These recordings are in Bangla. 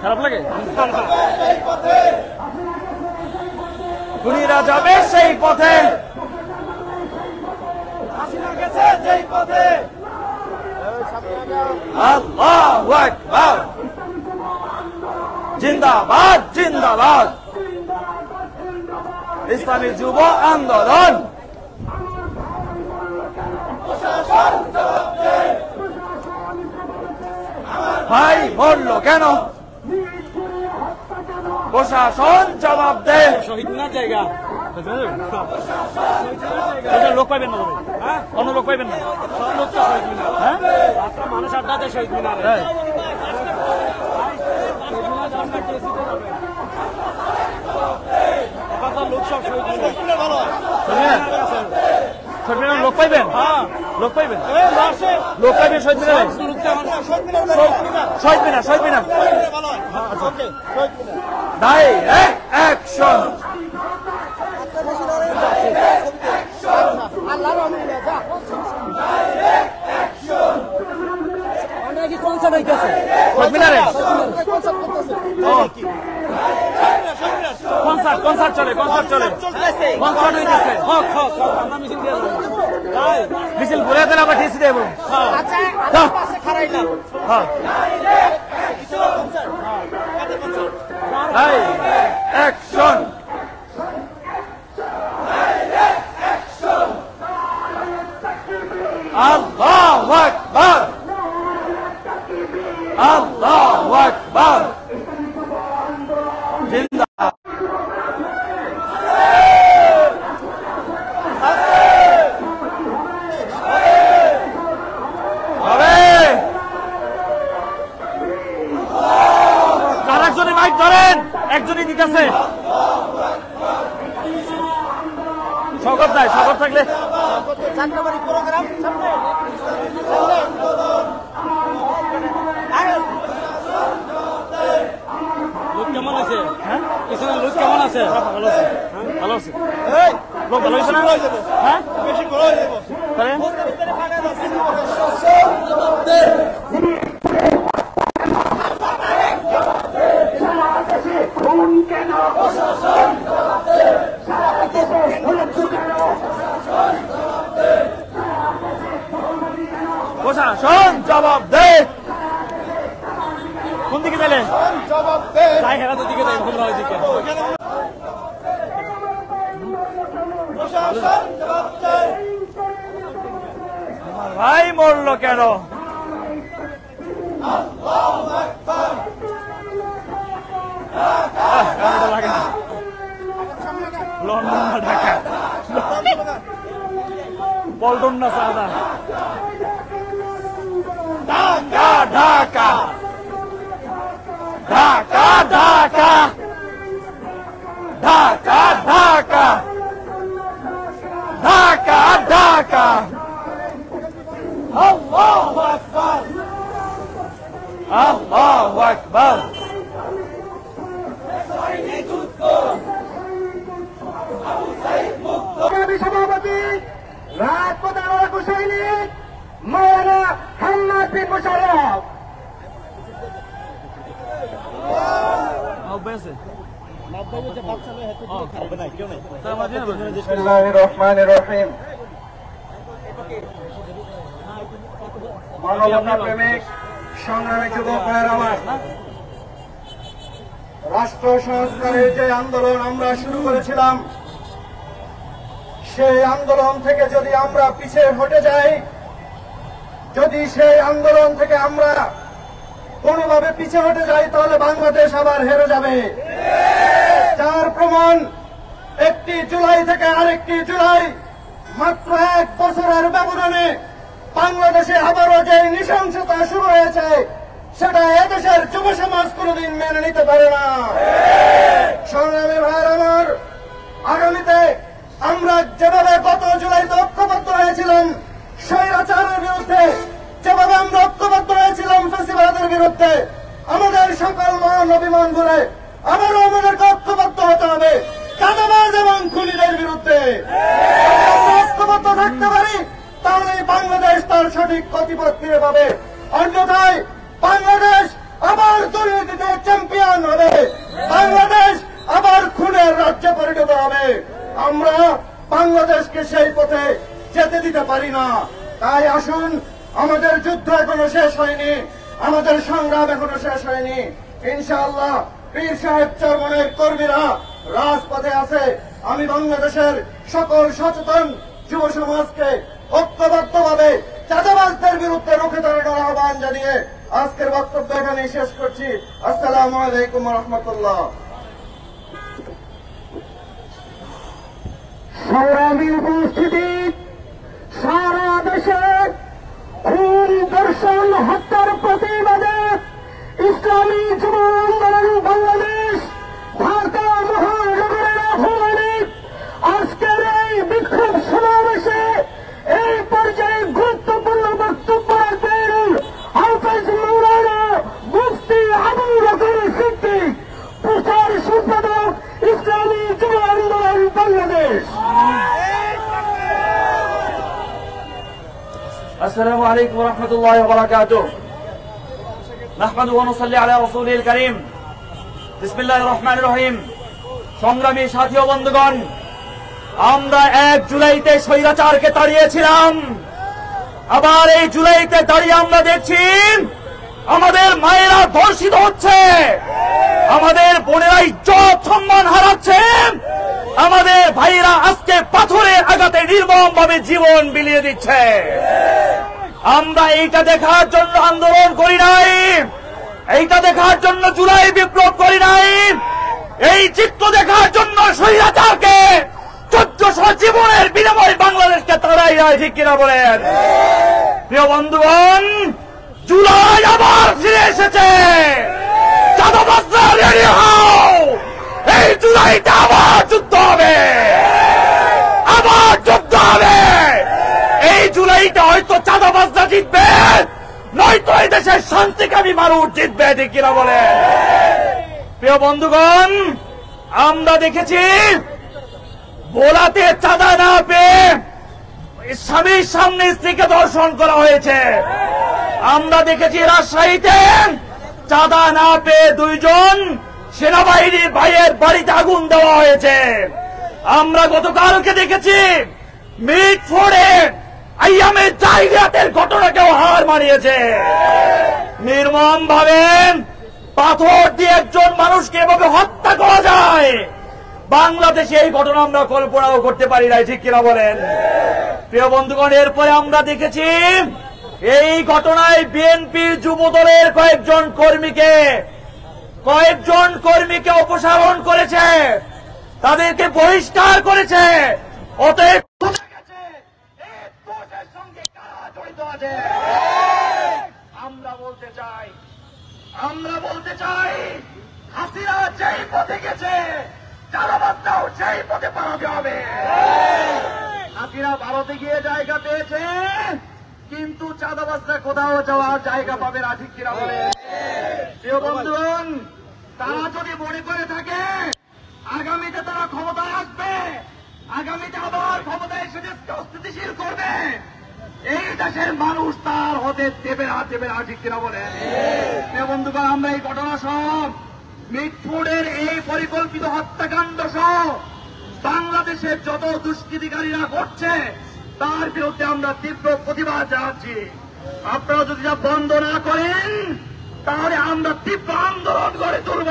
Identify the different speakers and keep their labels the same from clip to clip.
Speaker 1: খারাপ লাগে? খুনিরা যাবে সেই পথে, গেছে যেই পথে। আল্লাহু আকবার, জিন্দাবাদ জিন্দাবাদ। ইসলামী যুব আন্দোলন, ভাই মরলো কেন? প্রশাসন জবাব দে। শহীদ মিনার জায়গা লোক পাইবেন না, অন্য লোক পাইবেন না, সব লোক তো শহীদ মিনার। হ্যাঁ, মানুষ আড্ডাতে শহীদ মিনার। লোক সব শহীদ মিনার, লোক পাইবেন, লোক পাইবেন, লোক পাইবেন শহীদ মিনার, শহীদ মিনার, শহীদ মিনার। ডাইরেক্ট অ্যাকশন, কনসার্ট হইতেছে শহীদ মিনারে, কনসার্ট কনসার্ট চলে, কনসার্ট চলে, কনসার্ট হইতেছে। হক হক, আমরা মিছিল দিয়ে যাবো, মিছিল ঘুরে দেন, আবার টিসি দেবো। অ্যাকশন, আল্লাহু আকবার, আল্লাহু আকবার, জিন্দাবাদ। আরেকজনই মাইক ধরেন, একজনই দিতেছে। শকত নাই, শকত থাকলে লোক কেমন আছে? হ্যাঁ, লোক কেমন আছে? ভালো আছে, ভালো আছে। লোক ভালো হয়েছে না? হ্যাঁ, বেশি ভালো হয়ে যাবো। প্রশাসন জবাব দে। কোন দিকে গেলে জবাব দে? যাই হেরা তো দিকে যাই, ভুল হয় দিকে। প্রশাসন জবাব দে। ভাই মরলো কেন? আল্লাহু আকবার। লাগে না, লন্ডন না ঢাকা, পল্টন না সাদা, ঢাকা ঢাকা ঢাকা ঢাকা ঢাকা ঢাকা ঢাকা ঢাকা। আল্লাহু আকবার, আল্লাহু আকবার। সভাপতি রাজপথের সৈনিক মাওলানা হাম্মাদ বিন মোশাররফ। বিসমিল্লাহির রহমানির রহিম। মানবতা প্রেমিক সংগ্রামী যুবক ভাইয়েরা আমার, রাষ্ট্র সংস্কারের যে আন্দোলন আমরা শুরু করেছিলাম, সেই আন্দোলন থেকে যদি আমরা পিছিয়ে হটে যাই, যদি সেই আন্দোলন থেকে আমরা কোনোভাবে পিছিয়ে হটে যাই, তাহলে বাংলাদেশ আবার হেরে যাবে। যার প্রমাণ একটি জুলাই থেকে আরেকটি জুলাই, মাত্র 1 বছরের ব্যবধানে বাংলাদেশে আবারও যে নৃশংসতা শুরু হয়েছে, সেটা এদেশের যুব সমাজ কোনোদিন মেনে নিতে পারে না। সংগ্রামী ভাইয়ের আমার, আগামীতে আমরা যেভাবে গত জুলাইতে ঐক্যবদ্ধ হয়েছিলাম স্বৈরাচারের বিরুদ্ধে, যেভাবে আমরা ঐক্যবদ্ধ হয়েছিলাম ফ্যাসিবাদের বিরুদ্ধে, আমাদের সকল মান অভিমান ভুলে আবারও আমাদেরকে ঐক্যবদ্ধ হতে হবে চাঁদাবাজ এবং খুনিদের বিরুদ্ধে। আমরা ঐক্যবদ্ধ থাকতে পারি, তাহলে বাংলাদেশ তার সঠিক গতিপথ ফিরে পাবে। অন্যথায় বাংলাদেশ আবার দুর্নীতিতে চ্যাম্পিয়ন হবে, বাংলাদেশ আবার খুনের রাজ্যে পরিণত হবে। আমরা বাংলাদেশকে সেই পথে যেতে দিতে পারি না। তাই আসুন, আমাদের যুদ্ধ এখনো শেষ হয়নি, আমাদের সংগ্রাম এখনো শেষ হয়নি। ইনশাআল্লাহ পীর সাহেব চরমনের কর্মীরা রাজপথে আছে। আমি বাংলাদেশের সকল সচেতন যুব সমাজকে ঐক্যবদ্ধভাবে চাঁদাবাজদের বিরুদ্ধে রুখে দাঁড়ানোর আহ্বান জানিয়ে আজকের বক্তব্য এখানেই শেষ করছি। আসসালামু আলাইকুম ওয়া রাহমাতুল্লাহ।
Speaker 2: সংগ্রামী উপস্থিতি, সারা দেশে খুন, ধর্ষণ, হত্যার প্রতিবাদে ইসলামী যুব আন্দোলন বাংলাদেশ ঢাকা মহানগরের আহ্বানে আজকের এই বিক্ষোভ সমাবেশে এই পর্যায়ে গুরুত্বপূর্ণ বক্তব্য রাখবেন হাফেজ মাওলানা মুফতি আবুল বকর সিদ্দিক, প্রচার সম্পাদক ইসলামী যুব আন্দোলন বাংলাদেশ।
Speaker 3: السلام عليكم ورحمة الله وبركاته. نحمده ونصلي على رسوله الكريم. بسم الله الرحمن الرحيم. সংগ্রামী সাথী ও বন্ধুগণ, আমরা 1 জুলাইতে স্বৈরাচারকে তাড়িয়েছিলাম। আবার এই জুলাইতে দাঁড়িয়ে আমরা দেখছি আমাদের মায়েরা ধর্ষিত হচ্ছে, আমাদের বোনেরা ইজ্জত সম্মান হারাচ্ছে, আমাদের ভাইরা আজকে পাথরের আঘাতে নির্মমভাবে জীবন বিলিয়ে দিচ্ছে। আমরা এইটা দেখার জন্য আন্দোলন করি নাই, এইটা দেখার জন্য জুলাই বিপ্লব করি নাই, এই চিত্র দেখার জন্য স্বৈরাচারকে 1400 জীবনের বিনিময়ে বাংলাদেশকে তাড়াই নাই, ঠিক কিনা বলেন? প্রিয় বন্ধুগণ, জুলাই আবার ফিরে এসেছে। চাঁদাবাজরা রেডি হও, এই জুলাইতে আবার যুদ্ধ হবে, আবার যুদ্ধ হবে। এই জুলাইতে হয়তো চাঁদাবাজরা জিতবে, নয়তো এই দেশের শান্তিকামী মানুষ জিতবে, ঠিক কিনা বলে? প্রিয় বন্ধুগণ, আমরা দেখেছি ভোলাতে চাঁদা না পেয়ে স্বামীর সামনে স্ত্রীকে ধর্ষণ করা হয়েছে। আমরা দেখেছি রাজশাহীতে চাঁদা না পেয়ে 2 জন সেনাবাহিনীর ভাইয়ের বাড়িতে আগুন দেওয়া হয়েছে। আমরা গতকালকে দেখেছি মিটফোর্ডে আইয়ামের জাহিলিয়াতের ঘটনাকেও হার মানিয়েছে। নির্মম ভাবে পাথর দিয়ে একজন মানুষকে এভাবে হত্যা করা যায়, বাংলাদেশে এই ঘটনা আমরা কল্পনাও করতে পারি নাই, ঠিক কিনা বলেন? প্রিয় বন্ধুগণ, এরপরে আমরা দেখেছি এই ঘটনায় বিএনপির যুব দলের কয়েকজন কর্মীকে অপসারণ করেছে, তাদেরকে বহিষ্কার করেছে। অতএব আমরা বলতে চাই হাসিনা যেই পথে গেছে, চাঁদাবাজরাও সেই পথে পালাতে হবে। হাসিনা ভারতে গিয়ে জায়গা পেয়েছে, কিন্তু চাঁদাবাজরা কোথাও যাওয়ার জায়গা পাবে না, ঠিক কিনা বলে? প্রিয় বন্ধুগণ, তারা যদি মনে করে থাকে আগামীতে তারা ক্ষমতায় আসবে, আগামীতে আবার ক্ষমতায় এসে দেশকে অস্থিতিশীল করবে, এই দেশের মানুষ তার হতে দেবে না, ঠিক কিনা বলে? প্রিয় বন্ধুগণ, আমরা এই ঘটনা সব মিটফোর্ডের এই পরিকল্পিত হত্যাকাণ্ড সহ বাংলাদেশের যত দুষ্কৃতিকারীরা করছে তার বিরুদ্ধে আমরা তীব্র প্রতিবাদ জানাচ্ছি। আপনারা যদি যা বন্ধ না করেন তাহলে আমরা তীব্র আন্দোলন গড়ে তুলব,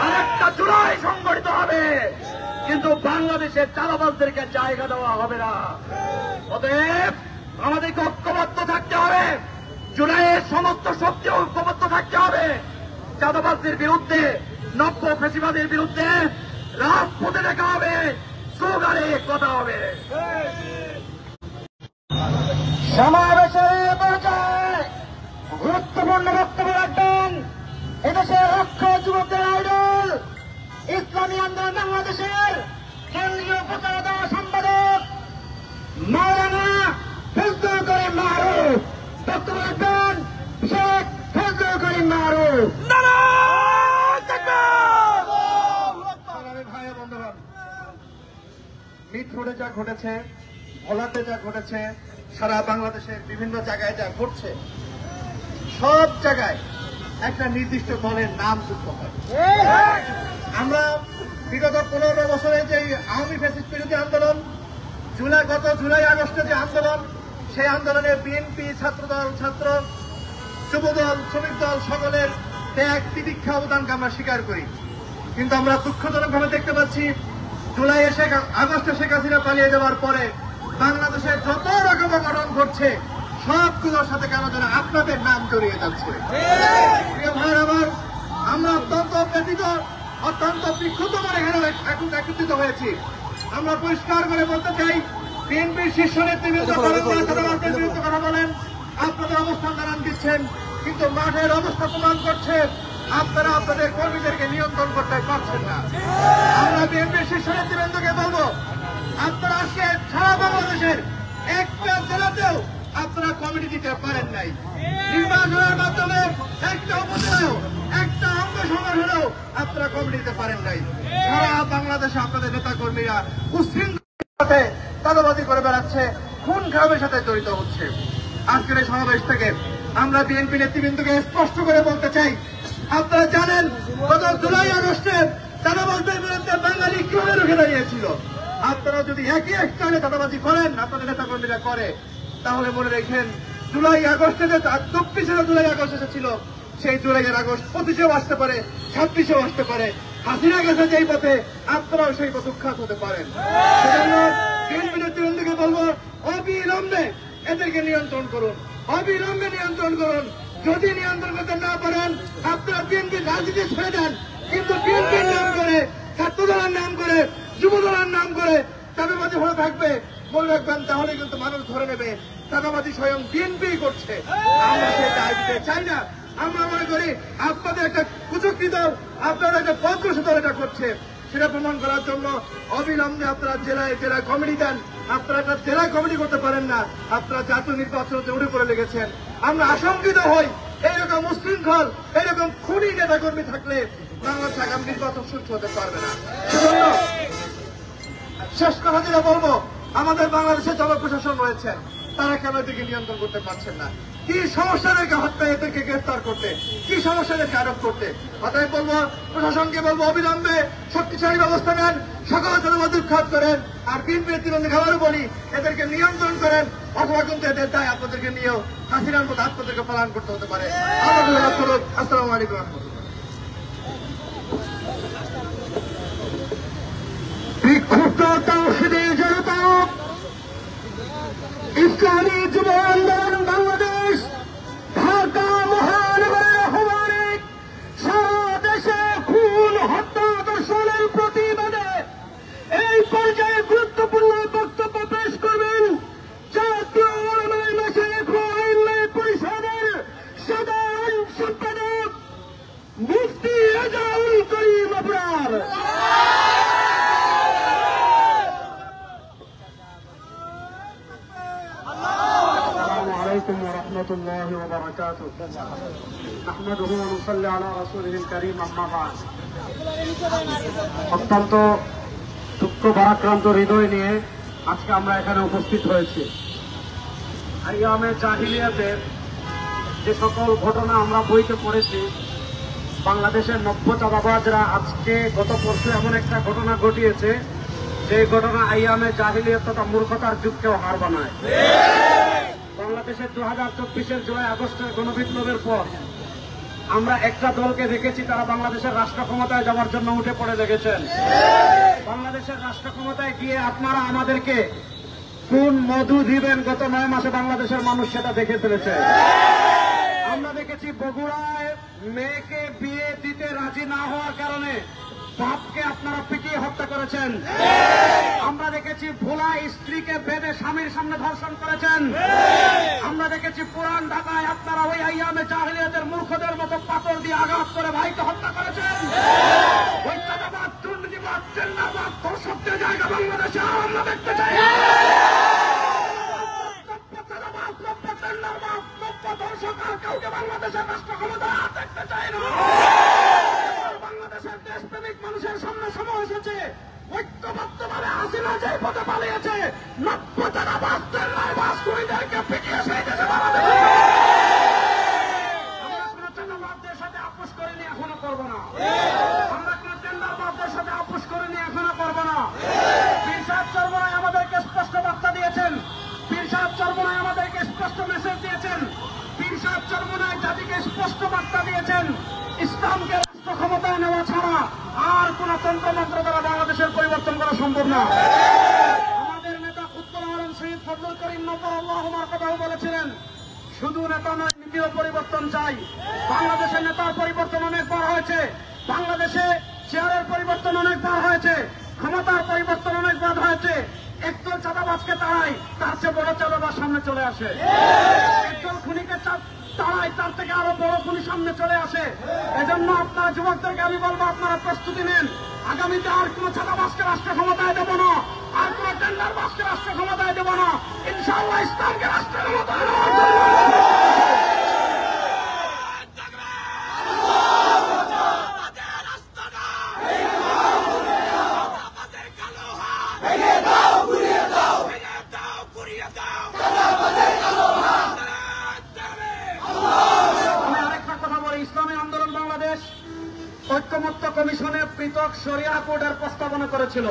Speaker 3: আরেকটা জুলাই সংগঠিত হবে, কিন্তু বাংলাদেশের চাঁদাবাজদেরকে জায়গা দেওয়া হবে না। অতএব আমাদেরকে ঐক্যবদ্ধ থাকতে হবে, জুলাইয়ের সমস্ত শক্তি ঐক্যবদ্ধ থাকতে হবে। চাঁদাবাজদের বিরুদ্ধে, নব্য ফেসিবাদের বিরুদ্ধে রাজপথে দেখা হবে, স্লোগানে কথা হবে।
Speaker 2: সমাবেশের পর্যায়ে গুরুত্বপূর্ণ বক্তব্য রাখবেন এদেশের অক্ষর যুবকদের আইডল, ইসলামী আন্দোলন বাংলাদেশের কেন্দ্রীয় প্রচারদা সম্পাদক মাওলানা ফজলুল করিম মারুফ। বক্তব্য রাখবেন শেখ ফজলুল করিম মারুফ।
Speaker 1: মিটফোর্ডে যা ঘটেছে, ভোলাতে যা ঘটেছে, সারা বাংলাদেশের বিভিন্ন জায়গায় যা ঘটছে, সব জায়গায় একটা নির্দিষ্ট দলের নাম যুক্ত হয়। আমরা বিগত 15 বছরে যে আওয়ামী ফ্যাসিস্ট বিরোধী আন্দোলন, গত জুলাই আগস্টে যে আন্দোলন, সেই আন্দোলনে বিএনপি, ছাত্রদল, ছাত্র যুবদল, শ্রমিক দল সকলের ত্যাগ, তিতিক্ষা, অবদানকে আমরা স্বীকার করি। কিন্তু আমরা দুঃখজনকভাবে দেখতে পাচ্ছি আগস্টে শেখ হাসিনা পালিয়ে যাওয়ার পরে বাংলাদেশের যত রকম অঘটন ঘটছে সবগুলোর সাথে কেন যেন আপনাদের নাম জড়িয়ে যাচ্ছে। প্রিয় ভাই আমার, আমরা অত্যন্ত ব্যথিত, অত্যন্ত বিক্ষুব্ধ মনে এখানে একত্রিত হয়েছি। আমরা পরিষ্কার করে বলতে চাই, বিএনপির শীর্ষ নেতৃবৃন্দ তাদের বিরুদ্ধে কথা বলেন, আপনাদের অবস্থান জানান দিচ্ছেন, কিন্তু মাঠের অবস্থা প্রমাণ করছে আপনারা আপনাদের কর্মীদেরকে নিয়ন্ত্রণ করতে পারছেন না। আমরা বিএনপির শীর্ষ নেতৃবৃন্দকে বলবো, আপনারা আজকে সারা বাংলাদেশের একটা জেলাতেও আপনারা কমিটি দিতে পারেন নাই। নির্বাচনের মাধ্যমে একটা উপজেলাও, একটা অঙ্গ সংগঠনেও আপনারা কমিটি দিতে পারেন নাই। সারা বাংলাদেশে আপনাদের নেতা কর্মীরা উচ্ছৃঙ্খলার সাথে চাঁদাবাজি করে বেড়াচ্ছে, খুন খারাপের সাথে জড়িত হচ্ছে। আজকের এই সমাবেশ থেকে আমরা বিএনপি নেতৃবৃন্দকে স্পষ্ট করে বলতে চাই, আপনারা জানেন গত জুলাই আগস্টে চাঁদাবাজদের বিরুদ্ধে বাঙালি কিভাবে রুখে দাঁড়িয়েছিল। আপনারা যদি একই স্থানে চাঁদাবাজি করেন, আপনাদের নেতা কর্মীরা করে, তাহলে মনে রেখেন জুলাই আগস্টে যে 24 জুলাই আগস্ট এসেছিল, সেই জুলাইয়ের আগস্ট 25-এও আসতে পারে, 26-এও আসতে পারে। হাসিনা গেছে যেই পথে, আপনারাও সেই পথ উৎখাত হতে পারেন। সেজন্য বিএনপি নেতৃবৃন্দকে বলবো, অবিলম্বে এদেরকে নিয়ন্ত্রণ করুন, অবিলম্বে নিয়ন্ত্রণ করুন। যদি নিয়ন্ত্রণ করতে না পারেন, আপনারা বিএনপির রাজনীতি ছেড়ে দেন, কিন্তু বিএনপির নাম করে, ছাত্রদলের নাম করে, যুবদলের নাম করে চাঁদাবাজি হয়ে থাকবে, মনে রাখবেন, তাহলে কিন্তু মানুষ ধরে নেবে চাঁদাবাজি স্বয়ং বিএনপি করছে। আমরা সেই দায় দিতে চাই না। আমরা মনে করি আপনাদের একটা কুচক্রী দল, আপনারা একটা পথগ্রস্ত দল এটা করছে, সেটা প্রমাণ করার জন্য অবিলম্বে আপনারা জেলায় জেলায় কমিটি দেন। আপনারা একটা জেলায় কমিটি করতে পারেন না, আপনারা জাতীয় নির্বাচনতে উঠে পড়ে লেগেছেন। আমরা আশঙ্কিত হই, এইরকম উশৃঙ্খল, এইরকম খুনি নেতাকর্মী থাকলে বাংলাদেশ আগামী নির্বাচন সুস্থ হতে পারবে না। সেজন্য শেষ কথা যেটা বলবো, আমাদের বাংলাদেশে জনপ্রশাসন রয়েছেন, তারা কেন এদেরকে নিয়ন্ত্রণ করতে পারছেন না? কি সমস্যা রেখে হত্যা, এদেরকে গ্রেফতার করতে, কি সমস্যা রেখে আরোপ করতে? অতএব বলবো, প্রশাসনকে বলবো, অবিলম্বে শক্তিশালী ব্যবস্থা নেন, সকল জনমত উৎখাত করেন। আর বিএনপি নেতৃবৃন্দকে আবারও বলি, এদেরকে নিয়ন্ত্রণ করেন, অথবা কিন্তু এদের দায় আপনাদেরকে নিয়েও হাসিনার মতো আপনাদেরকে পালন করতে হতে পারে। আসসালামু আলাইকুম রহমতুল্লাহ।
Speaker 2: বিক্ষুব্ধ তাওহীদের জনতা, ইসলামী যুব আন্দোলন বাংলাদেশ, ঢাকা মহানগরের আহ্বানে সারা দেশে খুন, হত্যা, ধর্ষণের প্রতিবাদে এই পর্যায়ে গুরুত্বপূর্ণ বক্তব্য পেশ করবেন জাতীয় ওলামায়ে মাশায়েখ ও আইম্মায়ে পরিষদের সাধারণ সম্পাদক মুফতি রেজাউল করিম আবরার। ورحمة الله وبركاته نحمده ونصلي على رسوله الكريم أما بعد। অত্যন্ত দুঃখ ভারাক্রান্ত হৃদয় নিয়ে আজকে আমরা এখানে উপস্থিত হয়েছি। আইয়ামে জাহিলিয়াতের যে সকল ঘটনা আমরা বইতে পড়েছি, বাংলাদেশের নব্য চাঁদাবাজরা আজকে গত পরশু এমন একটা ঘটনা ঘটিয়েছে, যে ঘটনা আইয়ামে জাহিলিয়াত তথা মূর্খতার যুগকেও হার বানায়। বাংলাদেশের 2024-এর জুলাই আগস্টের গণবিপ্লবের পর আমরা একটা দলকে দেখেছি, তারা বাংলাদেশের রাষ্ট্র ক্ষমতায় যাওয়ার জন্য উঠে পড়ে লেগেছেন। বাংলাদেশের রাষ্ট্র ক্ষমতায় গিয়ে আপনারা আমাদেরকে কোন মধু দিবেন, গত 9 মাসে বাংলাদেশের মানুষ সেটা দেখে ফেলেছে। আমরা দেখেছি বগুড়ায় মেয়েকে বিয়ে দিতে রাজি না হওয়ার কারণে বাপকে আপনারা পিটিয়ে হত্যা করেছেন। আমরা দেখেছি ভোলায় স্ত্রীকে বেঁধে স্বামীর সামনে ধর্ষণ করেছেন। আমরা দেখেছি পুরান ঢাকায় আপনারা ওই আইয়ামে জাহিলিয়াতের মূর্খদের মতো পাথর দিয়ে আঘাত করে ভাইকে হত্যা করেছেন। ওই চাঁদাবাজ, দুর্নীতিবাজ, চিন্তাবাজ, ধর্ষকদের জায়গা বাংলাদেশে আমরা দেখতে চাই। ধর্ষক আর কাউকে বাংলাদেশের রাষ্ট্র ক্ষমতায় দেখতে চাই না। বাংলাদেশের দেশপ্রেমিক মানুষের সামনে সময় এসেছে, ঐক্যবদ্ধভাবে হাসিনা যে পথে পালিয়েছে, নব্য চাঁদাবাজদের রায়বাজদেরকে পিটিয়ে সেই দেশে বাংলাদেশে আমরা কোন চাঁদাবাজদের সাথে আমরা কোন টেন্ডারবাজদের সাথে আপোষ করে নিয়ে এখনো করবো না। পীর সাহেব চরমোনাই আমাদেরকে স্পষ্ট বার্তা দিয়েছেন, পীর সাহেব চরমোনাই আমাদেরকে স্পষ্ট মেসেজ দিয়েছেন, পীর সাহেব চরমোনাই জাতিকে স্পষ্ট বার্তা দিয়েছেন, ইসলামকে রাষ্ট্র ক্ষমতায় নেওয়া ছাড়া আর কোন তন্ত্রমন্ত্র দ্বারা বাংলাদেশের পরিবর্তন করা সম্ভব না। আমাদের নেতা খুতবুল আলম শহীদ ফজলুল করিম নবুল্লাহর কথাও বলেছিলেন, শুধু নেতা নয় নীতিও পরিবর্তন চাই। বাংলাদেশের নেতার পরিবর্তন অনেকবার হয়েছে, বাংলাদেশে চেয়ারের পরিবর্তন অনেকবার হয়েছে, ক্ষমতার পরিবর্তন অনেকবার হয়েছে। একদল চাঁদাবাজকে তাড়াই, তার চেয়ে বড় চাঁদাবাজ সামনে চলে আসে। একদল খুনিকে তাড়াই, তার থেকে আরো বড় খুনি সামনে চলে আসে। এজন্য আপনারা যুবকদেরকে আমি বলবো, আপনারা প্রস্তুতি নেন। আগামীতে আর কোন চাঁদাবাজকে রাষ্ট্র ক্ষমতায় দেব না, আর কোন টেন্ডারবাজকে রাষ্ট্র ক্ষমতায় দেব না। ইনশাআল্লাহ ইসলামকে রাষ্ট্র ক্ষমতায় নেওয়ার জন্য ঐক্যমত্য কমিশনের পৃথক শরিয়া কোডের প্রস্তাবনা করেছিল।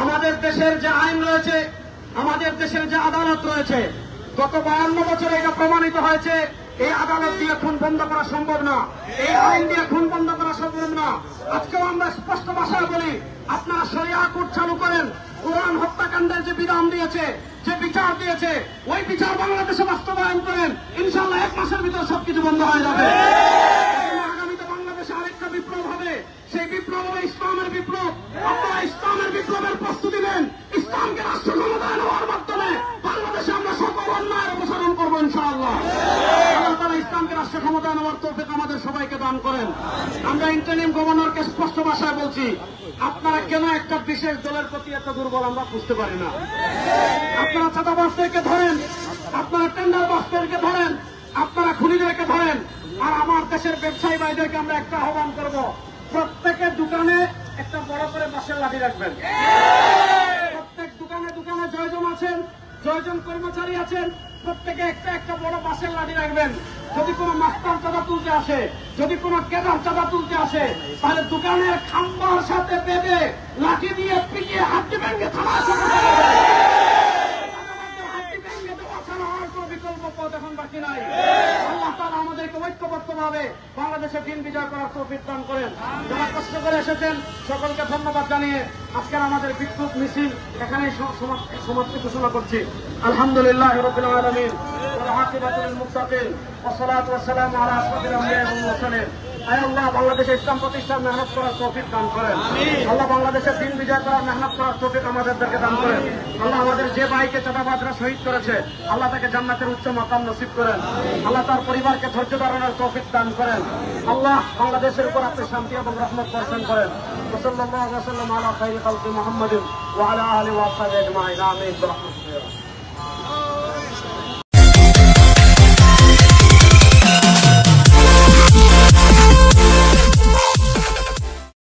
Speaker 2: আমাদের দেশের যে আইন রয়েছে, আমাদের দেশের যে আদালত রয়েছে, গত 52 বছরে এটা প্রমাণিত হয়েছে, এই আদালত দিয়ে খুন বন্ধ করা সম্ভব না, এই আইন দিয়ে খুন বন্ধ করা সম্ভব না। আজকেও আমরা স্পষ্ট ভাষায় বলি, আপনারা শরিয়া কোড চালু করেন। কোরআন হত্যাকাণ্ডের যে বিধান দিয়েছে, যে বিচার দিয়েছে, ওই বিচার বাংলাদেশে বাস্তবায়ন করেন। ইনশাআল্লাহ 1 মাসের ভিতরে সবকিছু বন্ধ হয়ে যাবে। আরেকটা বিপ্লব হবে, সেই বিপ্লব হবে ইসলামের বিপ্লব। আপনারা ইসলামের বিপ্লবের প্রস্তুতি নেন। ইসলামকে রাষ্ট্র ক্ষমতায় নেওয়ার মাধ্যমে বাংলাদেশে আমরা সকল অন্যায়ের অপসারণ করবো ইনশাআল্লাহ। আল্লাহ তাআলা ইসলামকে রাষ্ট্র ক্ষমতায় নেওয়ার তৌফিক আমাদের সবাইকে দান করেন। আমরা ইন্টারিম গভর্নরকে স্পষ্ট ভাষায় বলছি, আপনারা কেন একটা বিশেষ দলের প্রতি এত দুর্বল আমরা বুঝতে পারি না। আপনারা চাঁদাবাজদেরকে ধরেন, আপনারা টেন্ডারবাজদেরকে ধরেন, আপনারা খুনিদেরকে ধরেন, আর আমার দেশের ব্যবসায়ী ভাইদেরকে আমরা একটা আহ্বান করব, প্রত্যেকের দোকানে একটা বড় করে বাঁশের লাঠি রাখবেন। প্রত্যেক দোকানে দোকানে জয়জন আছেন, জয়জন কর্মচারী আছেন, প্রত্যেকে একটা একটা বড় বাঁশের লাঠি রাখবেন। যদি কোনো মাস্টার চাঁদা তুলতে আসে, যদি কোনো কেদার চাঁদা তুলতে আসে, তাহলে দোকানের খাম্বার সাথে বেঁধে লাঠি দিয়ে পিটিয়ে হাড্ডি ভেঙে থানায় বিকল্প পথ এখন বাকি নাই। আল্লাহ তাআলা আমাদেরকে ঐক্যবদ্ধভাবে বাংলাদেশের দিন বিজয় করার তৌফিক দান করেন। যারা কষ্ট করে এসেছেন সকলকে ধন্যবাদ জানিয়ে আজকের আমাদের বিক্ষোভ মিছিল এখানেই সমাপ্তি ঘোষণা করছি। আলহামদুলিল্লাহ রাব্বিল আলামিন ওয়া আকিবাতুল লিল মুত্তাকিন ওয়া সালাতু ওয়া সালামু আলা আশরাফিল আমবিয়া ওয়াল মুরসালিন। আয় আল্লাহ, বাংলাদেশে ইসলাম প্রতিষ্ঠার মেহনত করার তৌফিক দান করেন। আল্লাহ বাংলাদেশের দিন বিজয় করার মেহনত করার তৌফিক আমাদেরকে দান করেন। আল্লাহ আমাদের যে ভাইকে চাঁদাবাজরা শহীদ করেছে, আল্লাহ তাকে জান্নাতের উচ্চ মাকাম নসিব করেন। আল্লাহ তার পরিবারকে ধৈর্য ধারণের তৌফিক দান করেন। আল্লাহ বাংলাদেশের উপর আপনি শান্তি এবং রহমত বর্ষণ করেন। সাল্লাল্লাহু আলাইহি ওয়া সাল্লাম আলা খায়রি খালকি মুহাম্মাদিন ওয়া আলা আলিহি ওয়া সাহবিহি আজমাইন। আমিন।